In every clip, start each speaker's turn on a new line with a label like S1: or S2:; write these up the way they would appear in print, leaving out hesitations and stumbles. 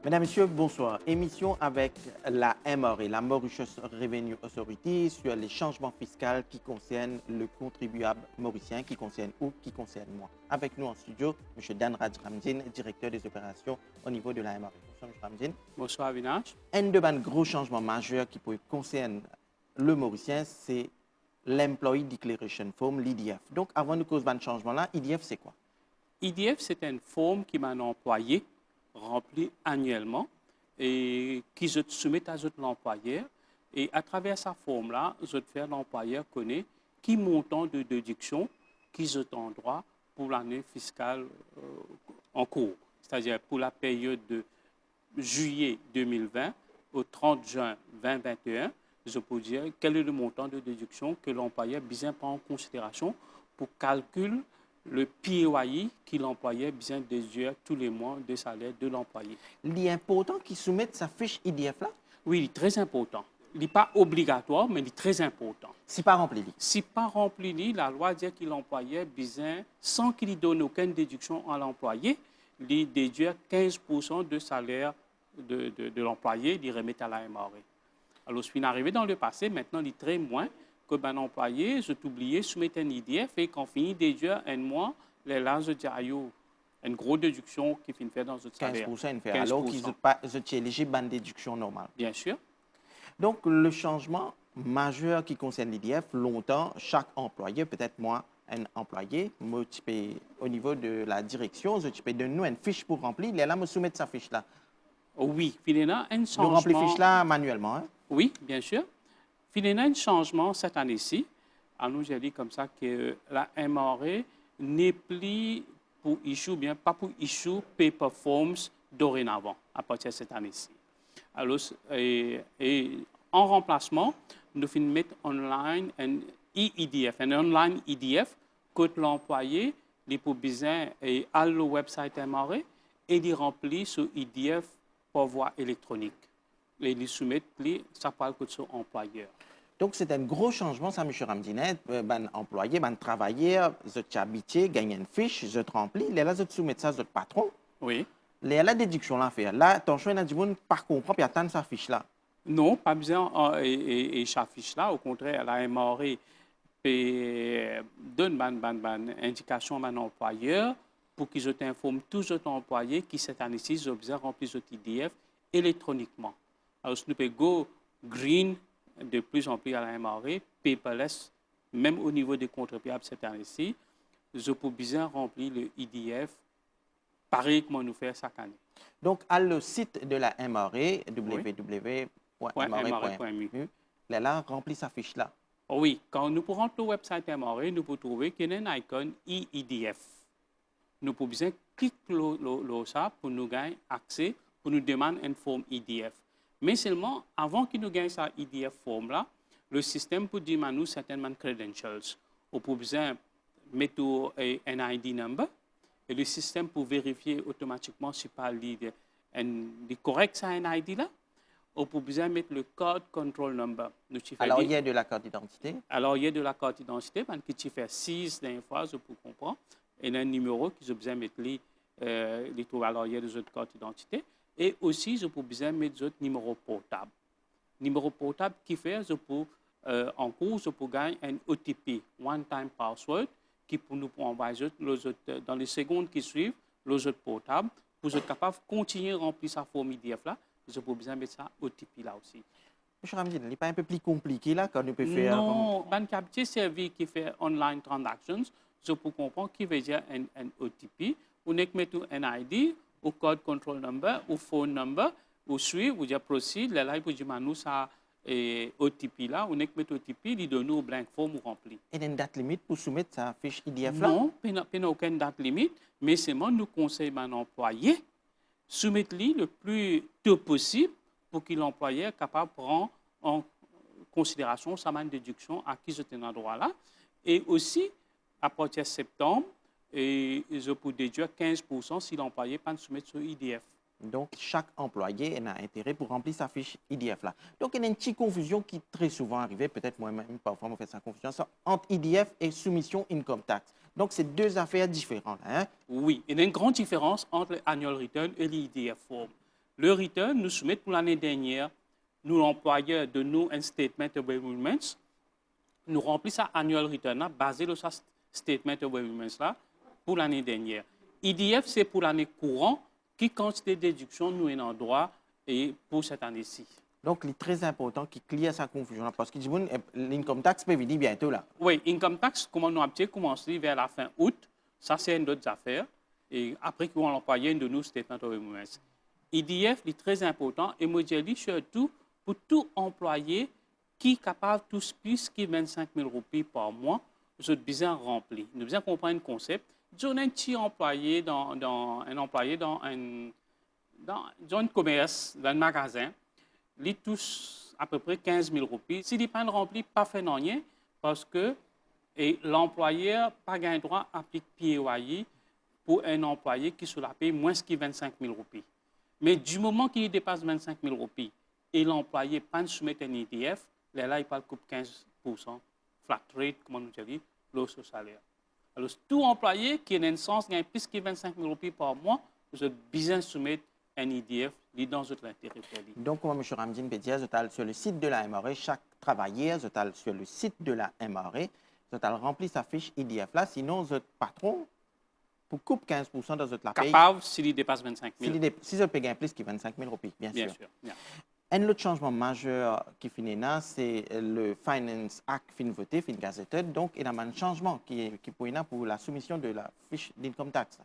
S1: Mesdames, Messieurs, bonsoir. Émission avec la MRA, la Mauritius Revenue Authority, sur les changements fiscaux qui concernent le contribuable mauricien, qui concerne ou qui concerne moi. Avec nous en studio, M. Dan Ramdin, directeur des opérations au niveau de la MRA. Bonsoir, M. Ramdin.
S2: Bonsoir, Avinash.
S1: Un de mes gros changements majeurs qui concerne le Mauricien, c'est l'Employee Declaration Form, l'IDF. Donc, avant de causer ce changement-là, IDF, c'est quoi?
S2: IDF, c'est une forme qui m'a employé remplie annuellement et qui se soumet à l'employeur. Et à travers sa forme-là, l'employeur connaît qui montant de déduction qu'ils ont droit pour l'année fiscale en cours. C'est-à-dire pour la période de juillet 2020 au 30 juin 2021, je peux dire quel est le montant de déduction que l'employeur bien prend en considération pour calculer le PAYE que l'employeur besoin déduire tous les mois de salaire de l'employé.
S1: Il est important qu'il soumette sa fiche IDF là?
S2: Oui, il est très important. Il n'est pas obligatoire, mais il est très important.
S1: Si pas rempli.
S2: Si pas rempli, la loi dit que l'employeur besoin, sans qu'il donne aucune déduction à l'employé, il déduire 15% de salaire de l'employé, il remet à la MRA. Alors, ce qui est arrivé dans le passé, maintenant, il est très moins que un employé, je t'oubliais, soumettre un IDF et quand finit déjà un mois, les là, je dis, une grosse déduction qui finit faire dans notre salaire.
S1: 15% une fait, alors qu'ils sont pas éligibles à une déduction normale.
S2: Bien sûr.
S1: Donc, le changement majeur qui concerne l'IDF, longtemps, chaque employé, peut-être moi, un employé, au niveau de la direction, je peux donner une fiche pour remplir, il est là, me soumettre sa fiche là.
S2: Oui, il y a un changement.
S1: Nous remplir fiche là manuellement. Hein?
S2: Oui, bien sûr. Il y a un changement cette année-ci. À nous, j'ai dit comme ça que la MRA n'est plus pour issue, bien pas pour issue paper forms dorénavant à partir de cette année-ci. Alors, et en remplacement, nous finissons mettre online un e-IDF, un online IDF que l'employé les pour besoin et à le website MRA et il remplit ce IDF par voie électronique. Et il soumet ça parle que son employeur.
S1: Donc, c'est un gros changement, ça, M. Ramdinet. Ben employé, ben travailleur, je t'habitué, gagne une fiche, je te remplis, là, je te soumets ça, je te patron.
S2: Oui.
S1: La déduction là, faire. Là, ton choix, il y a du monde par comprendre, puis attendre sa fiche là.
S2: Non, pas besoin et sa fiche là. Au contraire, la MRA donne une indication à l'employeur pour qu'ils informent tous les employés qui, cette année-ci, ont besoin de remplir ce IDF électroniquement. Alors, si nous pouvons go green, de plus en plus à la MRA, paperless, même au niveau des contribuables cette année-ci, je peux bien remplir le IDF pareil comme nous faisons chaque année.
S1: Donc, à le site de la MRA, www.mra.mu, là, remplit sa fiche là.
S2: Oui, quand nous pourrons le website MRA, nous pouvons trouver qu'il y a un icône e-IDF. Nous pouvons bien cliquer ça pour nous gagner accès, pour nous demander une forme IDF. Mais seulement, avant qu'il nous gagne sa IDF forme-là, le système peut dire à nous certainement credentials. On peut besoin mettre un ID number et le système peut vérifier automatiquement si pas correct ça un ID là. On peut besoin mettre le code control number.
S1: Alors, il y a de la carte d'identité.
S2: Alors, il y a de la carte d'identité, qui tu fais 6 dernières fois, je peux comprendre. Et un numéro qui je besoin mettre alors il y a des autres cartes d'identité. Et aussi, je peux besoin mettre d'autres numéros portables. Numéro portable qui fait, je peux, en cours, je peux gagner un OTP, one-time password, qui pour nous envoyer dans les secondes qui suivent, les autres portables, pour être capable de continuer à remplir sa forme IDF là, je peux besoin mettre ça OTP là aussi.
S1: M. Ramdin, il n'est pas un peu plus compliqué là quand on peut faire.
S2: Non, un petit service qui fait online transactions, je peux comprendre qui veut dire un OTP. On est mettre un ID, ou code control number, ou phone number, ou suivre, ou dire proceed, là, il peut dire nous ça OTP là, on est mettre OTP, il donne nous blank form ou rempli.
S1: Et une date limite pour soumettre sa fiche IDF là?
S2: Non, il n'y a aucune date limite, mais seulement nous conseillons à l'employé soumettre-le le plus tôt possible pour que l'employeur soit capable de prendre en considération sa déduction à qui je tenais droit là. Et aussi, à partir de septembre, et je peux déduire 15% si l'employé ne peut pas soumettre sur IDF.
S1: Donc, chaque employé a intérêt pour remplir sa fiche IDF là. Donc, il y a une petite confusion qui très souvent arrive, peut-être moi-même, parfois, on fait sa confusion, entre IDF et soumission income tax. Donc, c'est deux affaires différentes. Hein?
S2: Oui, il y a une grande différence entre l'annual return et l'IDF form. Le return nous soumet pour l'année dernière. Nous, l'employeur, de nous un statement of agreements. Nous remplissons ça annual return là, basé sur ce statement of agreements là pour l'année dernière. IDF, c'est pour l'année courante qui quantité de déduction nous est en droit et pour cette année-ci.
S1: Donc, il est très important qu'il clear sa confusion là, parce que l'income tax peut venir bientôt là.
S2: Oui, income tax, comme nous avons commencé vers la fin août, ça c'est une autre affaire. Et après qu'on l'employé de nous statement of agreements. IDF est très important et moi je dis surtout pour tout employé qui est capable de toucher plus que 25 000 roupies par mois, je besoin rempli. Nous besoin comprendre le concept. J'ai un petit employé dans un commerce, dans un magasin, il touche à peu près 15 000 roupies. S'il n'est pas rempli, pas fait rien, parce que l'employeur n'a pas le droit d'appliquer PAYE pour un employé qui se la paye moins que 25 000 roupies. Mais du moment qu'il dépasse 25 000 roupies et l'employé ne pas soumettre un IDF, là, il parle coupe 15% flat rate, comme on dit, l'eau sur salaire. Alors, tout employé qui a un sens gagne plus que 25 000 roupies par mois, vous êtes besoin de soumettre un IDF dans votre intérêt.
S1: Donc, comme M. Ramdine peut dire, sur le site de la MRE, chaque travailleur, sur le site de la MRE, remplit sa fiche IDF là, sinon, votre patron, pour couper 15% de votre la paye.
S2: Capable s'il dépasse 25 000.
S1: Si je paye plus que 25 000 roupies, bien sûr.
S2: Bien.
S1: Un autre changement majeur qui finit là, c'est le Finance Act fin voté, fin gazetté. Donc, il y a un changement qui pour la soumission de la fiche d'income tax.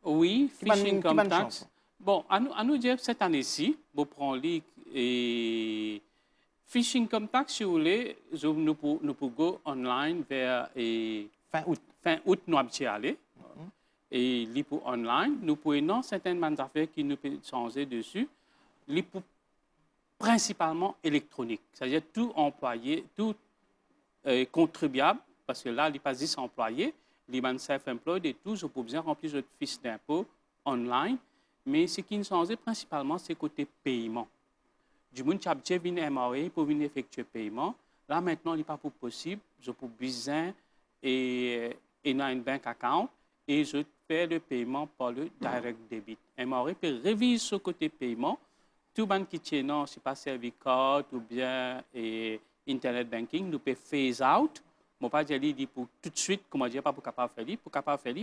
S2: Oui, fiche income tax. Bon, à nous dire cette année-ci, vous prenez et fiche income tax, si vous voulez, nous pouvons go online vers
S1: fin août.
S2: Fin août, nous avons aller. Et pour online, nous pouvons certaines affaires qui nous peuvent changer dessus. Pour principalement électronique, c'est-à-dire tout employé, tout contribuable, parce que là, il n'y a pas 10 employés, les self-employed et tout, je peux bien remplir votre fiche d'impôt online, mais ce qui nous change principalement, c'est côté paiement. Du monde qui a déjà venu MRE pour venir effectuer paiement, là maintenant, il n'est pas possible, je peux besoin et dans une bank account et je fais le paiement par le direct debit. MRE peut réviser ce côté paiement. Tout le monde qui tient, c'est pas service card ou bien internet banking, nous peut phase out. Je ne pas dire pour tout de suite, comment dire, pas pour capable faire,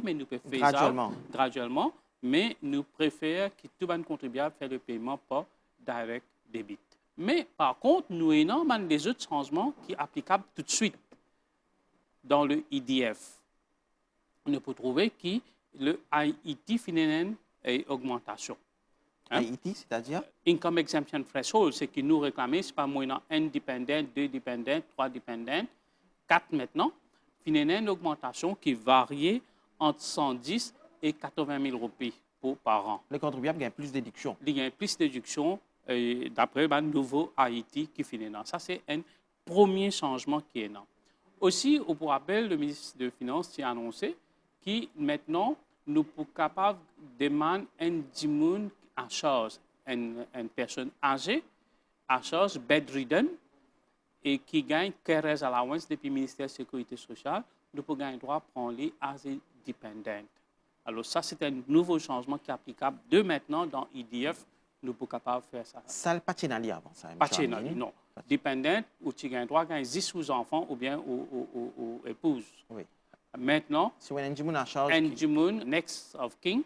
S2: mais nous peut phase out graduellement. Mais nous préférons que tout le monde contribuable fasse le paiement par direct debit. Mais par contre, nous avons des autres changements qui sont applicables tout de suite dans le IDF. On peut trouver que le IET finit une augmentation.
S1: IET, c'est-à-dire
S2: Income Exemption Threshold, c'est que nous réclamons, c'est pas moins un dépendant, 2 dépendants, 3 dépendants, 4 maintenant. Finalement, une augmentation qui varie entre 110 et 80 000 roupies par an.
S1: Les contribuables gagnent plus de déductions.
S2: Ils gagnent plus de déductions d'après le nouveau Haïti qui finit là. Ça, c'est un premier changement qui est là. Aussi, au rappel, le ministre des Finances a annoncé que maintenant, nous sommes capables de demander un diminution à charge, une personne âgée, à charge bedridden, et qui gagne carers allowance depuis le ministère de la Sécurité sociale, nous pouvons gagner droit à prendre les as dépendants. Alors ça, c'est un nouveau changement qui est applicable de maintenant dans l'IDF. Nous sommes capables de faire ça.
S1: Ça n'est pas chénali avant ça.
S2: Pas chénali, non. Dépendant, ou tu gagnes droit à gagner 10 aux enfants ou bien aux épouses.
S1: Oui.
S2: Maintenant,
S1: si on a un charge,
S2: next of kin,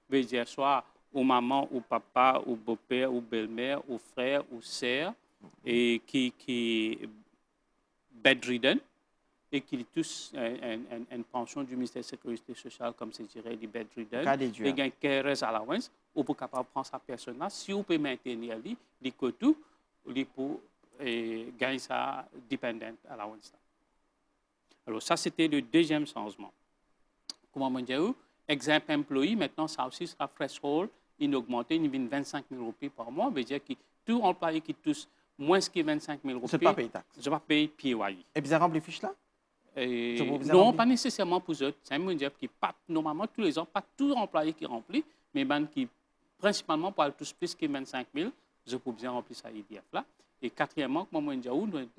S2: veut dire soit ou maman, ou papa, ou beau-père, ou belle-mère, ou frère, ou sœur, et qui est bedridden, et qui touche une pension du ministère de la Sécurité sociale, comme c'est dirait, les bedridden, et gagne carers allowance, ou pour capable prendre sa personne là, si on peut maintenir les coûts, pour gagner sa dependent allowance. Alors ça, c'était le deuxième changement. Comment on dit? Exemple employé, maintenant, ça aussi sera threshold, il augmente, il vient 25 000 roupies par mois, veut dire que tout employé qui touche moins que 25 000 roupies,
S1: je ne vais
S2: pas payer PAYE.
S1: Et vous avez rempli fiche là?
S2: Non, pas nécessairement pour eux. C'est un dire qui pas normalement tous les ans, pas tout employé qui remplit, mais qui principalement pour tous plus que 25 000, je peux bien remplir ça IDF là. Et quatrièmement, comme on dit,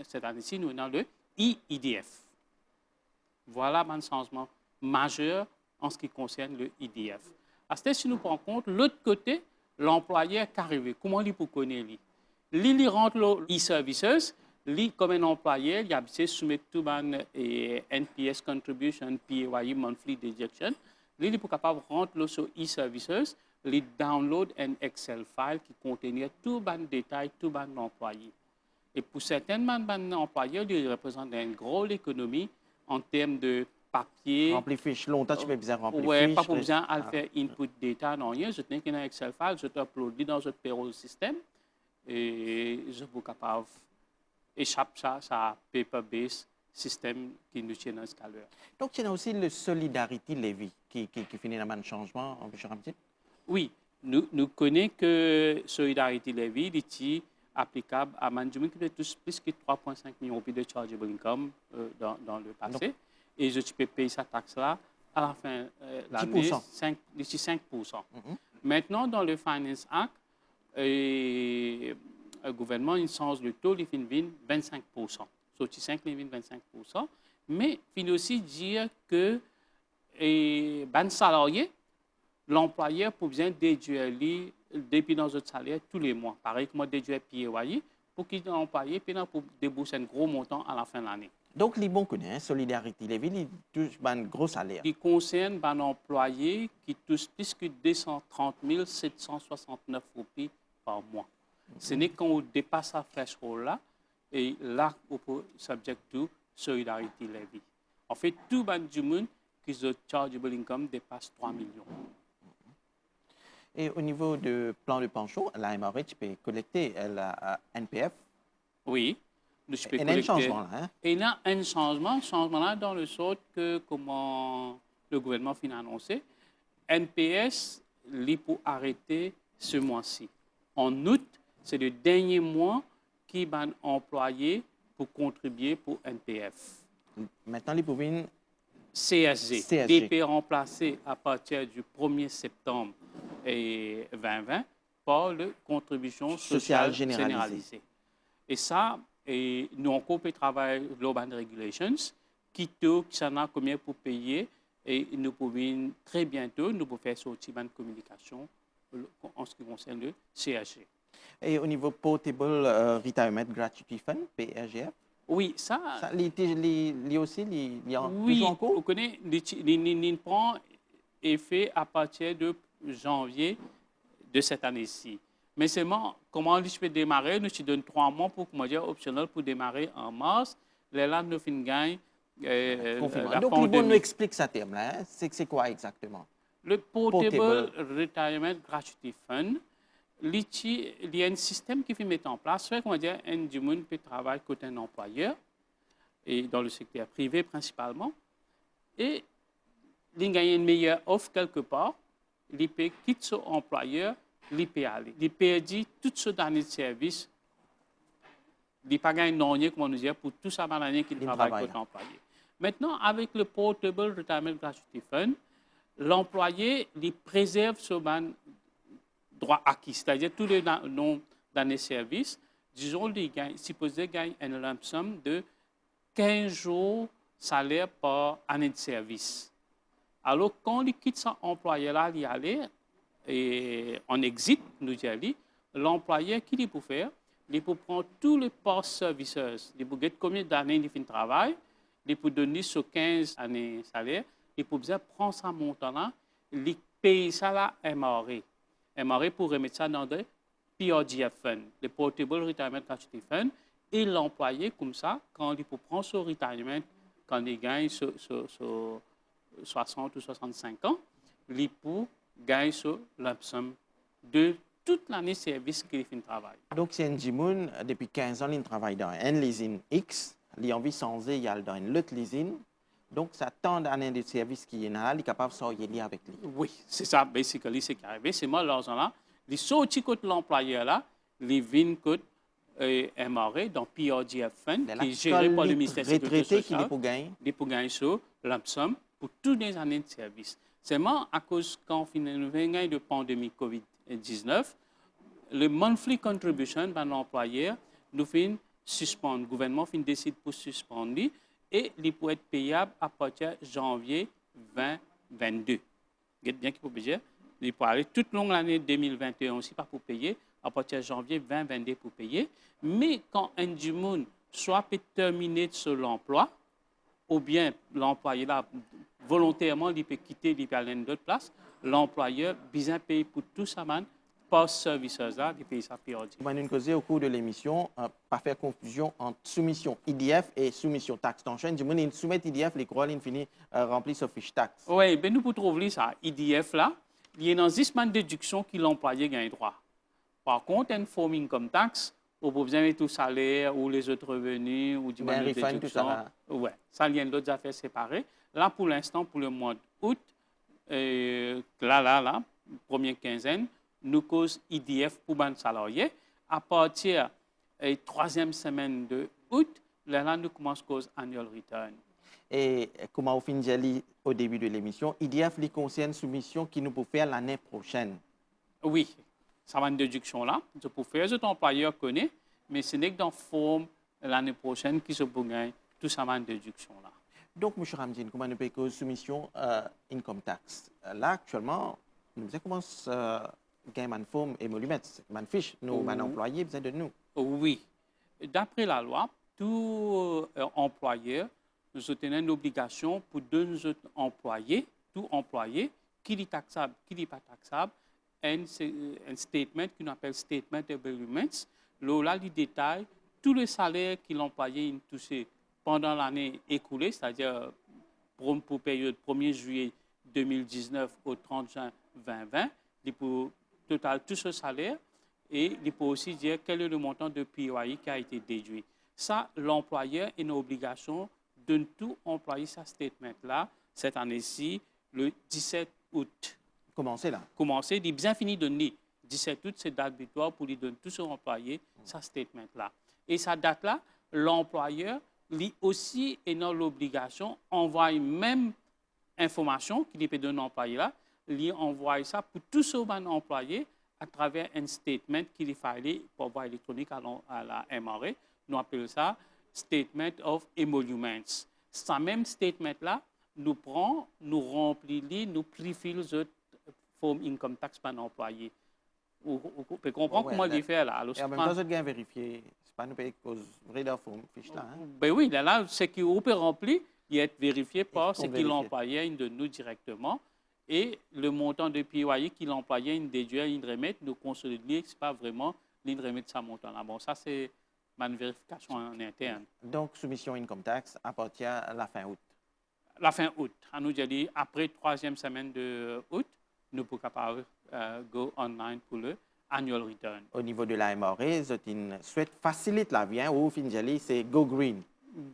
S2: cette année-ci, nous avons le IDF. Voilà un changement majeur en ce qui concerne le IDF. À ce si nous prenons en compte l'autre côté, l'employeur qui arrive, comment il peut connaître lui? Il rentre le e-services, lui, comme un employeur, il a besoin de soumettre tout le NPS contribution, PAYE, monthly deduction. Lui, il est capable de rentrer sur e-services, il download un Excel file qui contient tout les détails, tout l'employé. Et pour certains employeurs, il représente une grosse économie en termes de papier.
S1: Remplir fiche. Longtemps, tu fais besoin de remplir
S2: Oui,
S1: fiche.
S2: pas besoin de faire input data, non rien. Je tenais qu'un Excel file, je t'upload dans votre payroll system et je suis capable d'échapper ça à paper-based système qui nous tient dans ce cas-là.
S1: Donc, il y a aussi le Solidarity Levy qui finit dans un changement, en petit.
S2: Oui, nous connaissons que Solidarity Levy est applicable à Manjumi qui touche plus que 3,5 millions de chargeable income dans le passé. Donc, et je peux payer cette taxe-là à la fin de l'année, 5%. Maintenant, dans le Finance Act, le gouvernement il change le taux, il fait 25%. Sur 5, il fait 25%. Mais il faut aussi dire que les salariés, l'employeur peut bien déduire depuis dans notre salaire tous les mois. Pareil que moi, déduire PAYE pour qu'il l'employé pour débourser un gros montant à la fin de l'année.
S1: Donc, les bons connaissent, Solidarity Levy, ils touchent un gros salaire.
S2: Il concerne un employé qui touche plus que 230 769 roupies par mois. Ce n'est quand on dépasse ce threshold-là, et là, on peut subject to Solidarity Levy. En fait, tout le monde qui a chargeable income dépasse 3 millions.
S1: Et au niveau du plan de pension, la MRH, tu peux collecter la NPF.
S2: Oui.
S1: Il y a un changement là. Hein?
S2: Il y a un changement là dans le sort que comment le gouvernement a annoncé. NPS, il peut arrêter ce mois-ci. En août, c'est le dernier mois qui va employé pour contribuer pour NPF.
S1: Maintenant, il peut venir
S2: CSG. DP remplacé à partir du 1er septembre 2020 par la contribution sociale généralisée. Et ça, et nous encore travailler Global Regulations, qui s'en a combien pour payer, et nous pouvons très bientôt nous pouvons faire sortir une communication en ce qui concerne le CSG.
S1: Et au niveau Portable Retirement Gratuity Fund, PRGF?
S2: Oui, ça
S1: il aussi, il y a
S2: oui,
S1: toujours en cours?
S2: Vous connaissez, il prend effet à partir de janvier de cette année-ci. Mais seulement, comment je peux démarrer? Nous te donne 3 mois pour comment dire optionnel pour démarrer en mars. Là, nous finissons gagne.
S1: Donc, il nous explique ce terme-là. Hein? C'est quoi exactement?
S2: Le Portable Retirement Gratuity Fund, il y a un système qui fait mettre en place. Soit, comment dire, un du monde peut travailler côté un employeur, et dans le secteur privé principalement, et il gagne une meilleure offre quelque part, il peut quitter son employeur, il peut aller. Il perdit toutes ces années de service, il n'a pas gagné non comme on nous dit, pour tout ça l'année qu'il travaille côté employé. Maintenant, avec le Portable Retirement Gratuity Fund, l'employé préserve ce droit acquis, c'est-à-dire tous les noms d'années de service. Disons, il supposé gagner une lump sum de 15 jours salaire par année de service. Alors, quand il quitte son employeur-là, il y aller, et on exit, nous dit, l'employeur, qui il peut faire? Il peut prendre tous les post-services, il peut gagner combien d'années il fait de travail, il peut donner sur 15 années de salaire, il peut prendre ce montant-là, il paye ça là à MRA. MRA pour remettre ça dans le PRGF Fund, le Portable Retirement Gratuity Fund, et l'employé, comme ça, quand il peut prendre son retirement, quand il gagne 60 ou 65 ans, il peut gagner ce lump sum de toute l'année de service qu'il fait de travail.
S1: Donc, c'est un Jimoun, depuis 15 ans, il travaille dans un leasing X, il a envie de changer, il y a dans un autre leasing. Donc, ça tant d'années de service qui est là, il est capable de sortir avec lui.
S2: Oui, c'est ça, basically, c'est qui arrivé. C'est moi, l'argent-là, il sorti côté l'employeur-là, il vient côté MRA, dans PRGF Fund, qui est géré par le ministère de la Sécurité sociale. Il peut gagner ce lump sum pour toutes les années de service. Seulement, à cause quand on a de pandémie COVID-19, le monthly contribution de l'employeur nous fait suspendre. Le gouvernement décide pour suspendre et il peut être payable à partir de janvier 2022. Vous bien qu'il peut dire, Il peut aller toute longue l'année 2021 aussi, pas pour payer, à partir de janvier 2022 pour payer. Mais quand un Jimoun soit terminé sur l'emploi, ou bien l'employé là, volontairement, il peut quitter, il peut aller dans d'autres places, l'employeur, besoin payer pour tout ça, man, post-services là, il paye ça périodiquement.
S1: On va nous causer au cours de l'émission, pas faire confusion entre soumission IDF et soumission taxe. Donc, je dis, soumet IDF, les croix, ils finissent remplir sa fiche taxe.
S2: Oui, ben nous pour trouver ça, IDF là, il y a dans 10 semaines de déduction qui l'employé gagne droit. Par contre, une forme income tax, au besoin de tout salaire ou les autres revenus ou du
S1: Ben,
S2: de
S1: refund,
S2: déduction.
S1: tout ça.
S2: Oui, ça, il y a d'autres affaires séparées. Là, pour l'instant, pour le mois d'août, là, première quinzaine, nous cause IDF pour les salariés. À partir de la troisième semaine de août, là, nous commençons cause annual return.
S1: Et comme on finit au début de l'émission, IDF les concerne soumission qui nous peut faire l'année prochaine.
S2: Oui, ça va une déduction là. Je peux faire, cet employeur connaît, mais ce n'est que dans la forme l'année prochaine qui se peut gagner tout ça va une déduction là.
S1: Donc, M. Ramdine, comment nous payons soumission income tax? Là, actuellement, nous commençons à gagner une forme émolumètre, une fiche, nos employés besoin de nous.
S2: Oui. D'après la loi, tout employeur nous a une obligation pour donner nos employés, tout employé, qui est taxable, qui n'est pas taxable, un statement qu'on appelle statement emoluments. Là, il détaille tous les salaires que l'employé a touché pendant l'année écoulée, c'est-à-dire pour période 1er juillet 2019 au 30 juin 2020, il peut total tout ce salaire et il peut aussi dire quel est le montant de PAI qui a été déduit. Ça, l'employeur a une obligation de tout employer sa statement-là cette année-ci, le 17 août.
S1: Commencez là.
S2: Commencer, il est bien fini de donner. 17 août, c'est date butoir pour lui donner tout son employé sa statement-là. Et sa date-là, l'employeur lui aussi est dans l'obligation d'envoyer même information qu'il peut donner à l'employé-là, lui envoie ça pour tout ce employé à travers un statement qu'il est filé pour voie électronique à la MRA. Nous appelons ça Statement of Emoluments. Ce même statement-là, nous prend, nous remplit, nous préfile le forme income tax par l'employé. Vous pouvez comprendre comment il fait là.
S1: Et en même temps, vous avez vérifié, c'est pas nous payer cause vraie de forme fiche là. Hein?
S2: Ben oui, là, ce qu'on peut remplir, il est vérifié par ce qu'il employait de nous directement. Et le montant de PAI qu'il employait, il déduit, il remet, nous consolider, ce n'est pas vraiment il remet sa montant là. Bon, ça, c'est ma vérification en interne.
S1: Donc, soumission income tax à partir de la fin août.
S2: La fin août. À nous dire, après la troisième semaine de août, nous sommes capables de go online pour le annual return.
S1: Au niveau de la MRA, je souhaite faciliter la vie. Au final, c'est Go Green.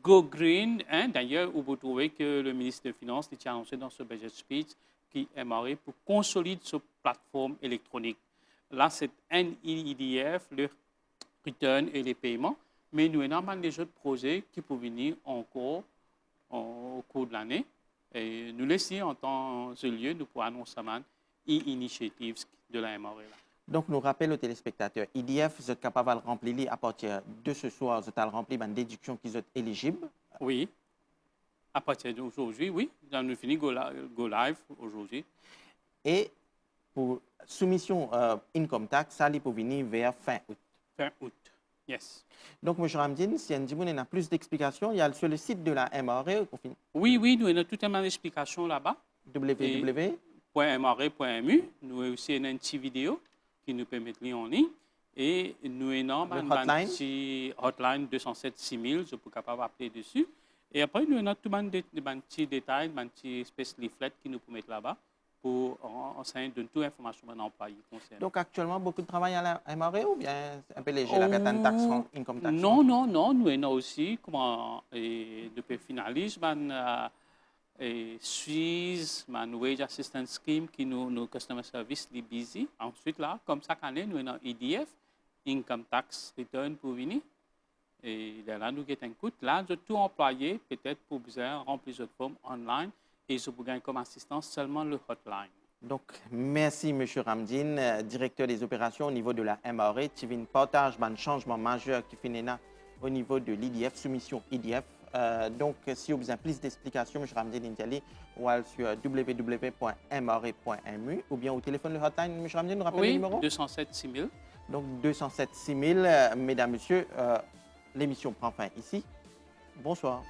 S2: Go Green, hein, d'ailleurs, vous trouvez que le ministre des Finances a annoncé dans ce budget speech qui MRA pour consolider cette plateforme électronique. Là, c'est NIDF, le return et les paiements, mais nous avons des autres projets qui peuvent venir encore au cours de l'année. Et nous laissons en temps et lieu, nous pourrons annoncer e-initiatives de la MRA.
S1: Donc, nous rappelons aux téléspectateurs, IDF, vous êtes capable de remplir à partir de ce soir, vous êtes remplir une déduction qui est éligible.
S2: Oui. À partir d'aujourd'hui, oui. Nous avons fini Go Live aujourd'hui.
S1: Et pour soumission income tax, ça peut venir vers fin août.
S2: Fin août, yes.
S1: Donc, M. Ramdine, si on a plus d'explications, il y a sur le site de la MRA.
S2: Oui, nous avons toute une explication là-bas.
S1: www.mra.mu.
S2: Nous avons aussi une petite vidéo qui nous permet de lire en ligne. Et nous avons une petit hotline 207 6000, je peux capable appeler dessus. Et après, nous avons tout un petit détail, un petit espèce de leaflet qui nous permet là-bas pour enseigner de toute information à l'employé.
S1: Donc, actuellement, beaucoup de travail à la MRA ou bien un peu léger, la taxe, income tax?
S2: Non, nous avons aussi, depuis finalise, Suisse, Wage Assistance Scheme, qui nous Customer Service, les busy. Ensuite, là, comme chaque année, nous avons IDF, Income Tax Return pour venir. Et là, nous avons un coût. Là, tout employé, peut-être pour besoin remplir cette forme online et je peux gagner comme assistance seulement le hotline.
S1: Donc, merci M. Ramdine, directeur des opérations au niveau de la MRA. Tu viens partager un changement majeur qui fait au niveau de l'IDF, soumission IDF Donc, si vous avez plus d'explications, je ramène l'Indiali ou sur www.mre.mu ou bien au téléphone le hotline, je ramène, nous rappelle le numéro?
S2: 207 6000.
S1: Donc, 207 6000, mesdames, messieurs, l'émission prend fin ici. Bonsoir.